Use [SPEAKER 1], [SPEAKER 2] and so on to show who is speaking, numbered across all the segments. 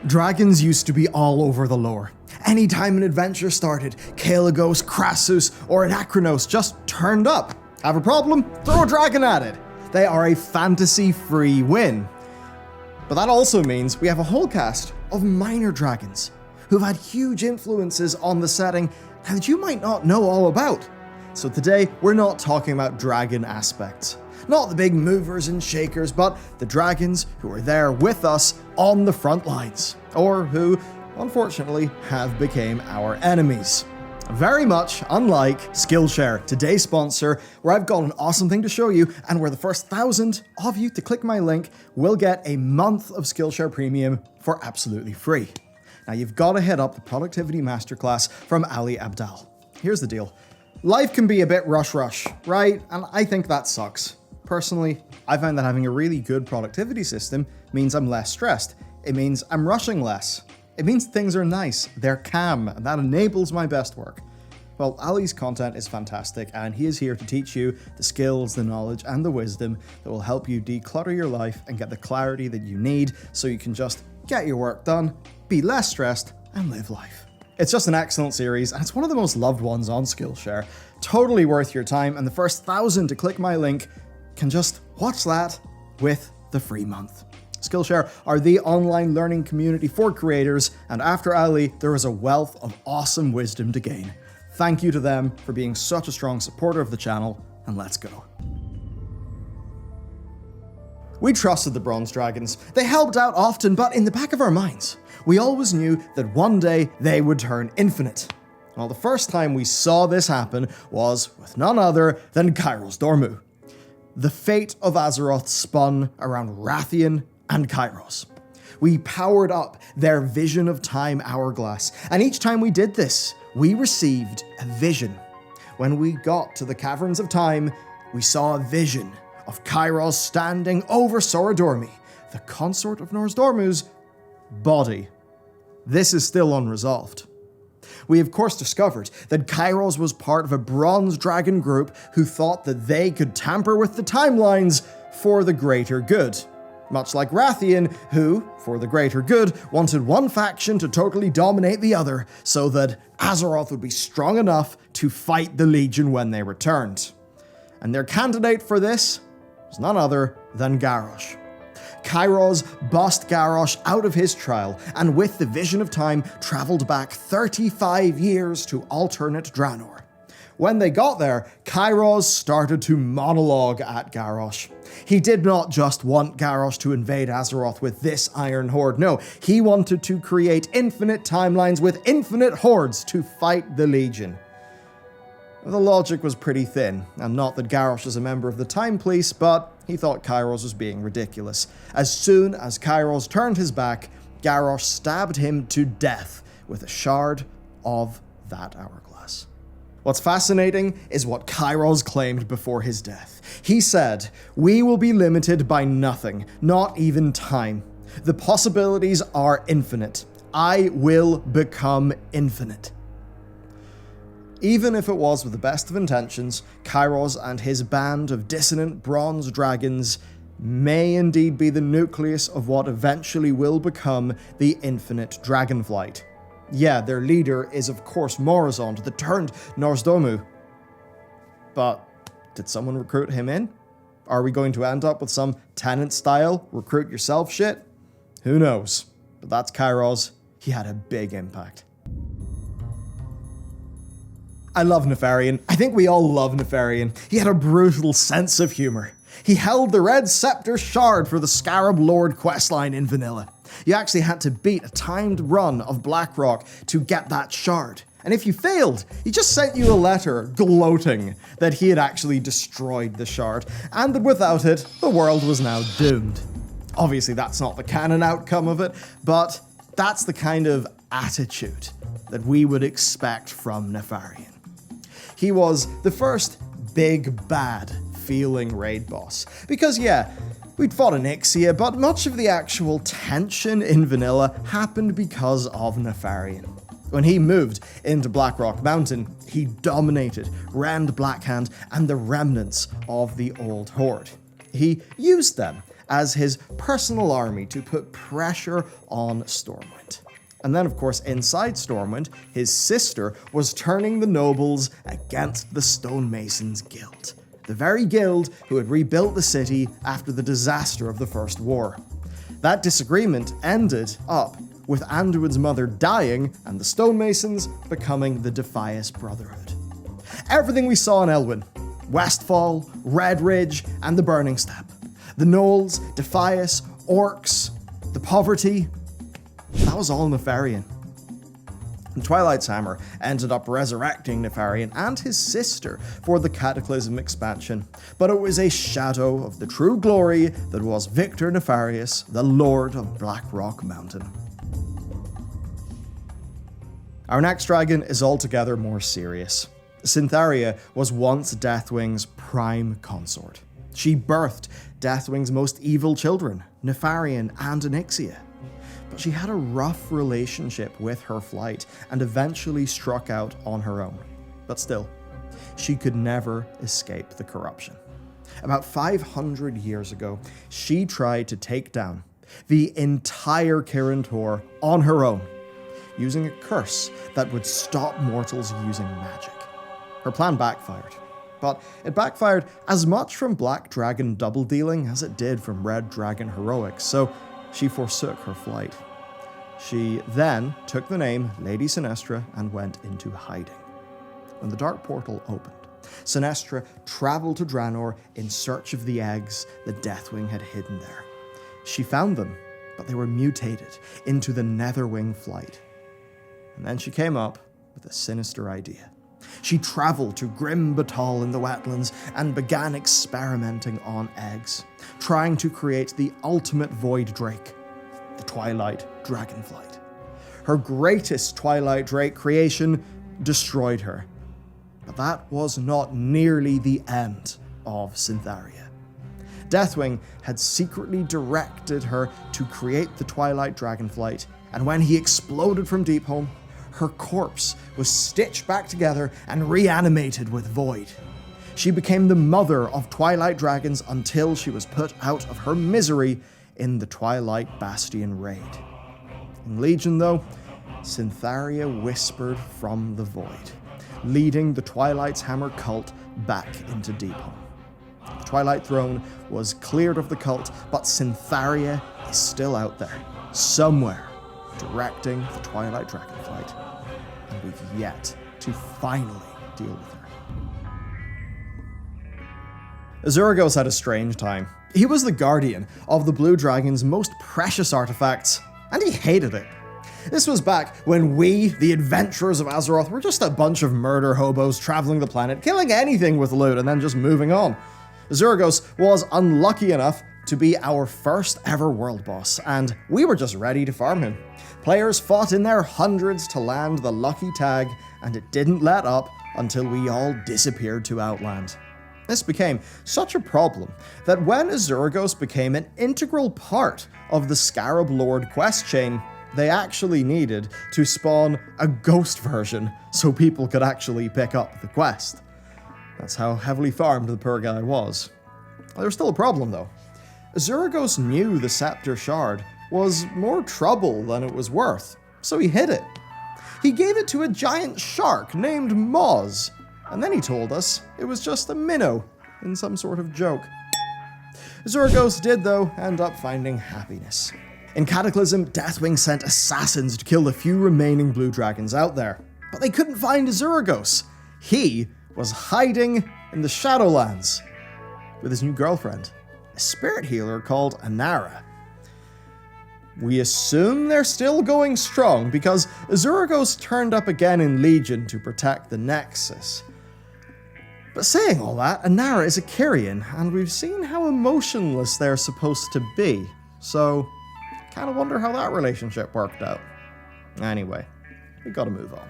[SPEAKER 1] Dragons used to be all over the lore. Anytime an adventure started, Cairos, Krasus, or an Acronos just turned up. Have a problem? Throw a dragon at it. They are a fantasy-free win. But that also means we have a whole cast of minor dragons who've had huge influences on the setting that you might not know all about. So today, we're not talking about dragon aspects. Not the big movers and shakers, but the dragons who are there with us on the front lines, or who, unfortunately, have become our enemies. Very much unlike Skillshare, today's sponsor, where I've got an awesome thing to show you, and where the first 1,000 of you to click my link will get a month of Skillshare Premium for absolutely free. Now you've got to hit up the Productivity Masterclass from Ali Abdal. Here's the deal. Life can be a bit rush, right? And I think that sucks. Personally, I find that having a really good productivity system means I'm less stressed. It means I'm rushing less. It means things are nice, they're calm, and that enables my best work. Well, Ali's content is fantastic, and he is here to teach you the skills, the knowledge, and the wisdom that will help you declutter your life and get the clarity that you need so you can just get your work done, be less stressed, and live life. It's just an excellent series, and it's one of the most loved ones on Skillshare. Totally worth your time, and the first 1,000 to click my link can just watch that with the free month. Skillshare are the online learning community for creators, and after Ali, there is a wealth of awesome wisdom to gain. Thank you to them for being such a strong supporter of the channel, and let's go. We trusted the Bronze Dragons. They helped out often, but in the back of our minds, we always knew that one day they would turn infinite. Well, the first time we saw this happen was with none other than Cairos Dormu. The fate of Azeroth spun around Rathian and Cairos. We powered up their vision of time hourglass, and each time we did this, we received a vision. When we got to the Caverns of Time, we saw a vision of Cairos standing over Soradormi, the consort of Nozdormu's body. This is still unresolved. We of course discovered that Cairos was part of a Bronze Dragon group who thought that they could tamper with the timelines for the greater good. Much like Rathian, who, for the greater good, wanted one faction to totally dominate the other so that Azeroth would be strong enough to fight the Legion when they returned. And their candidate for this was none other than Garrosh. Cairos bust Garrosh out of his trial, and with the Vision of Time, travelled back 35 years to alternate Draenor. When they got there, Cairos started to monologue at Garrosh. He did not just want Garrosh to invade Azeroth with this Iron Horde, no, he wanted to create infinite timelines with infinite hordes to fight the Legion. The logic was pretty thin, and not that Garrosh is a member of the Time Police, but he thought Cairos was being ridiculous. As soon as Cairos turned his back, Garrosh stabbed him to death with a shard of that hourglass. What's fascinating is what Cairos claimed before his death. He said, "We will be limited by nothing, not even time. The possibilities are infinite. I will become infinite." Even if it was with the best of intentions, Cairos and his band of dissonant Bronze Dragons may indeed be the nucleus of what eventually will become the infinite Dragonflight. Yeah, their leader is of course Morozond, the turned Nozdormu. But did someone recruit him in? Are we going to end up with some Tenant-style recruit yourself shit? Who knows? But that's Cairos. He had a big impact. I love Nefarian. I think we all love Nefarian. He had a brutal sense of humor. He held the Red Scepter Shard for the Scarab Lord questline in vanilla. You actually had to beat a timed run of Blackrock to get that shard. And if you failed, he just sent you a letter gloating that he had actually destroyed the shard, and that without it, the world was now doomed. Obviously, that's not the canon outcome of it, but that's the kind of attitude that we would expect from Nefarian. He was the first big bad feeling raid boss. Because yeah, we'd fought Onyxia, but much of the actual tension in vanilla happened because of Nefarian. When he moved into Blackrock Mountain, he dominated Rend Blackhand and the remnants of the Old Horde. He used them as his personal army to put pressure on Stormwind. And then, of course, inside Stormwind, his sister was turning the nobles against the Stonemasons Guild, the very guild who had rebuilt the city after the disaster of the First War. That disagreement ended up with Anduin's mother dying and the Stonemasons becoming the Defias Brotherhood. Everything we saw in Elwyn, Westfall, Red Ridge, and the Burning Steppe, the Gnolls, Defias, Orcs, the poverty, that was all Nefarian. And Twilight's Hammer ended up resurrecting Nefarian and his sister for the Cataclysm expansion, but it was a shadow of the true glory that was Victor Nefarius, the Lord of Blackrock Mountain. Our next dragon is altogether more serious. Syntharia was once Deathwing's prime consort. She birthed Deathwing's most evil children, Nefarian and Onyxia. But she had a rough relationship with her flight and eventually struck out on her own. But still, she could never escape the corruption. About 500 years ago, she tried to take down the entire Kirin Tor on her own, using a curse that would stop mortals using magic. Her plan backfired, but it backfired as much from Black Dragon double dealing as it did from Red Dragon heroics, so she forsook her flight. She then took the name Lady Sinestra and went into hiding. When the Dark Portal opened, Sinestra traveled to Draenor in search of the eggs the Deathwing had hidden there. She found them, but they were mutated into the Netherwing flight. And then she came up with a sinister idea. She traveled to Grim Batal in the wetlands and began experimenting on eggs, trying to create the ultimate Void Drake, the Twilight Dragonflight. Her greatest Twilight Drake creation destroyed her. But that was not nearly the end of Syntharia. Deathwing had secretly directed her to create the Twilight Dragonflight, and when he exploded from Deepholm, her corpse was stitched back together and reanimated with Void. She became the mother of Twilight Dragons until she was put out of her misery in the Twilight Bastion raid. In Legion, though, Syntharia whispered from the Void, leading the Twilight's Hammer cult back into Deepholm. The Twilight Throne was cleared of the cult, but Syntharia is still out there, somewhere, directing the Twilight Dragonflight, and we've yet to finally deal with her. Zorgos had a strange time. He was the guardian of the Blue Dragon's most precious artifacts, and he hated it. This was back when we, the adventurers of Azeroth, were just a bunch of murder hobos traveling the planet, killing anything with loot and then just moving on. Zorgos was unlucky enough to be our first ever world boss, and we were just ready to farm him. Players fought in their hundreds to land the lucky tag, and it didn't let up until we all disappeared to Outland. This became such a problem that when Zorgos became an integral part of the Scarab Lord quest chain, they actually needed to spawn a ghost version so people could actually pick up the quest. That's how heavily farmed the poor guy was. There was still a problem though. Zorgos knew the Scepter Shard was more trouble than it was worth, so he hid it. He gave it to a giant shark named Moz, and then he told us it was just a minnow in some sort of joke. Zorgos did, though, end up finding happiness. In Cataclysm, Deathwing sent assassins to kill the few remaining blue dragons out there, but they couldn't find Zorgos. He was hiding in the Shadowlands with his new girlfriend, a spirit healer called Anara. We assume they're still going strong because Zorgos turned up again in Legion to protect the Nexus. But saying all that, Anara is a Kyrian, and we've seen how emotionless they're supposed to be, so I kind of wonder how that relationship worked out. Anyway, we gotta move on.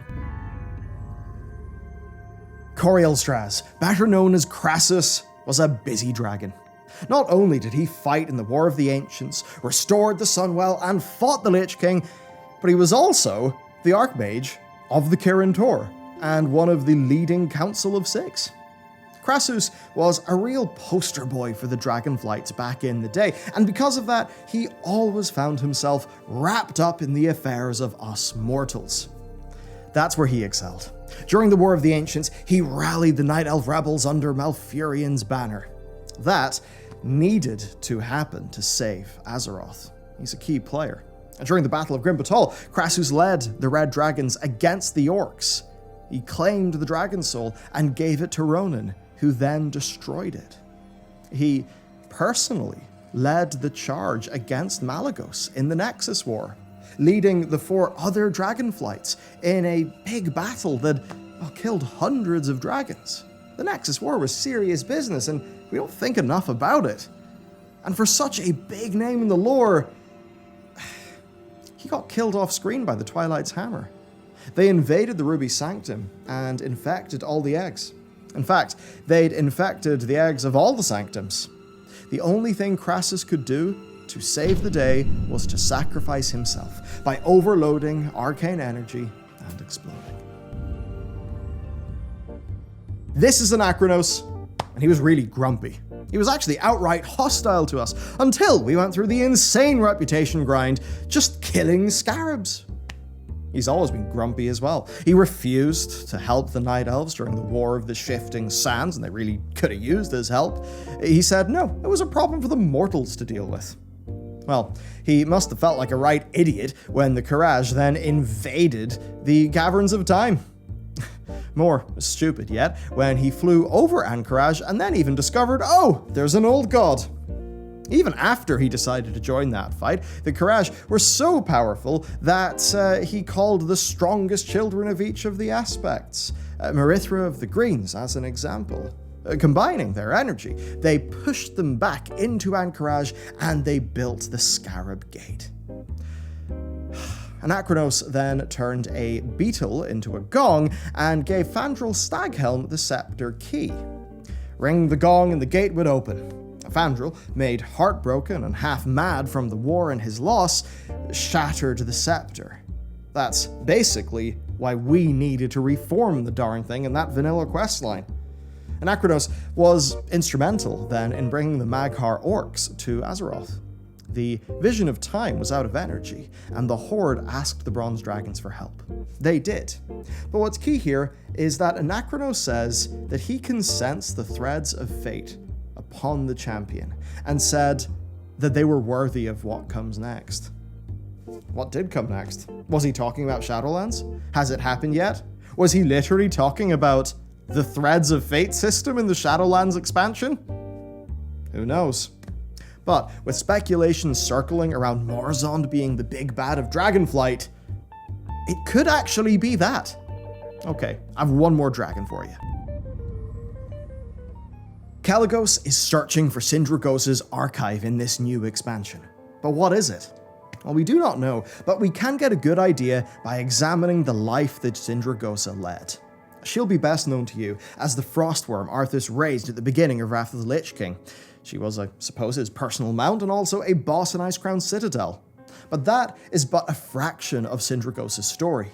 [SPEAKER 1] Corielstraz, better known as Krasus, was a busy dragon. Not only did he fight in the War of the Ancients, restored the Sunwell, and fought the Lich King, but he was also the Archmage of the Kirin Tor, and one of the leading Council of Six. Krasus was a real poster boy for the Dragonflights back in the day, and because of that, he always found himself wrapped up in the affairs of us mortals. That's where he excelled. During the War of the Ancients, he rallied the Night Elf rebels under Malfurion's banner. That needed to happen to save Azeroth. He's a key player. During the Battle of Grim Batol, Krasus led the Red Dragons against the Orcs. He claimed the Dragon Soul and gave it to Ronan, who then destroyed it. He personally led the charge against Malygos in the Nexus War, leading the 4 other Dragonflights in a big battle that killed hundreds of dragons. The Nexus War was serious business, and we don't think enough about it. And for such a big name in the lore, he got killed off screen by the Twilight's hammer. They invaded the Ruby Sanctum and infected all the eggs. In fact, they'd infected the eggs of all the sanctums. The only thing Krasus could do to save the day was to sacrifice himself by overloading arcane energy and exploding. This is an Acronos, and he was really grumpy. He was actually outright hostile to us until we went through the insane reputation grind just killing scarabs. He's always been grumpy as well. He refused to help the Night Elves during the War of the Shifting Sands, and they really could have used his help. He said no, it was a problem for the mortals to deal with. Well, he must have felt like a right idiot when the Courage then invaded the Caverns of Time. More stupid yet, when he flew over Anchorage and then even discovered, oh, there's an old god. Even after he decided to join that fight, the Courage were so powerful that he called the strongest children of each of the aspects, Marithra of the Greens as an example. Combining their energy, they pushed them back into Anchorage and they built the Scarab Gate. Acronos then turned a beetle into a gong and gave Fandral Staghelm the scepter key. Ring the gong and the gate would open. Fandral, made heartbroken and half mad from the war and his loss, shattered the scepter. That's basically why we needed to reform the darn thing in that vanilla questline. And Acronos was instrumental then in bringing the Mag'har orcs to Azeroth. The Vision of Time was out of energy, and the Horde asked the Bronze Dragons for help. They did. But what's key here is that Anachronos says that he can sense the threads of fate upon the champion, and said that they were worthy of what comes next. What did come next? Was he talking about Shadowlands? Has it happened yet? Was he literally talking about the Threads of Fate system in the Shadowlands expansion? Who knows? But with speculation circling around Morzond being the big bad of Dragonflight, it could actually be that. Okay, I have one more dragon for you. Kalecgos is searching for Sindragosa's archive in this new expansion. But what is it? Well, we do not know, but we can get a good idea by examining the life that Sindragosa led. She'll be best known to you as the frostworm Arthas raised at the beginning of Wrath of the Lich King. She was, I suppose, his personal mount and also a boss in Icecrown Citadel. But that is but a fraction of Sindragosa's story.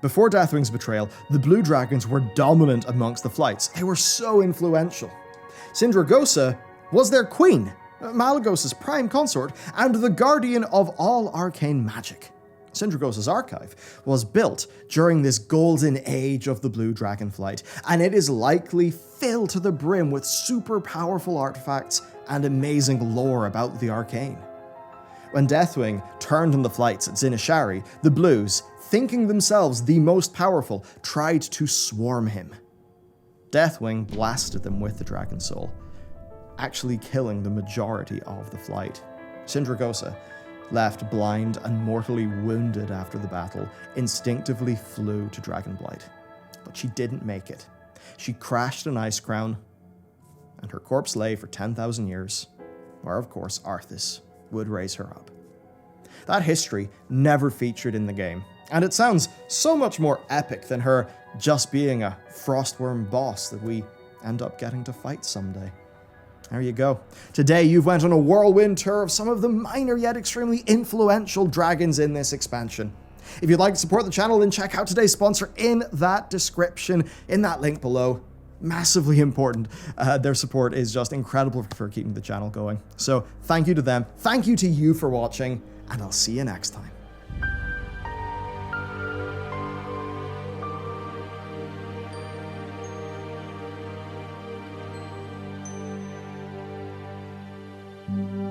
[SPEAKER 1] Before Deathwing's betrayal, the Blue Dragons were dominant amongst the flights. They were so influential. Sindragosa was their queen, Malygos' prime consort, and the guardian of all arcane magic. Sindragosa's archive was built during this golden age of the Blue Dragonflight, and it is likely filled to the brim with super powerful artifacts and amazing lore about the arcane. When Deathwing turned on the flights at Zinashari, the Blues, thinking themselves the most powerful, tried to swarm him. Deathwing blasted them with the Dragon Soul, actually killing the majority of the flight. Sindragosa, left blind and mortally wounded after the battle, instinctively flew to Dragonblight. But she didn't make it. She crashed in Icecrown, and her corpse lay for 10,000 years, where of course Arthas would raise her up. That history never featured in the game, and it sounds so much more epic than her just being a frostworm boss that we end up getting to fight someday. There you go. Today you've went on a whirlwind tour of some of the minor yet extremely influential dragons in this expansion. If you'd like to support the channel, then check out today's sponsor in that description, in that link below. massively important. Their support is just incredible for keeping the channel going. So thank you to them. Thank you to you for watching, and I'll see you next time.
[SPEAKER 2] Mm-hmm.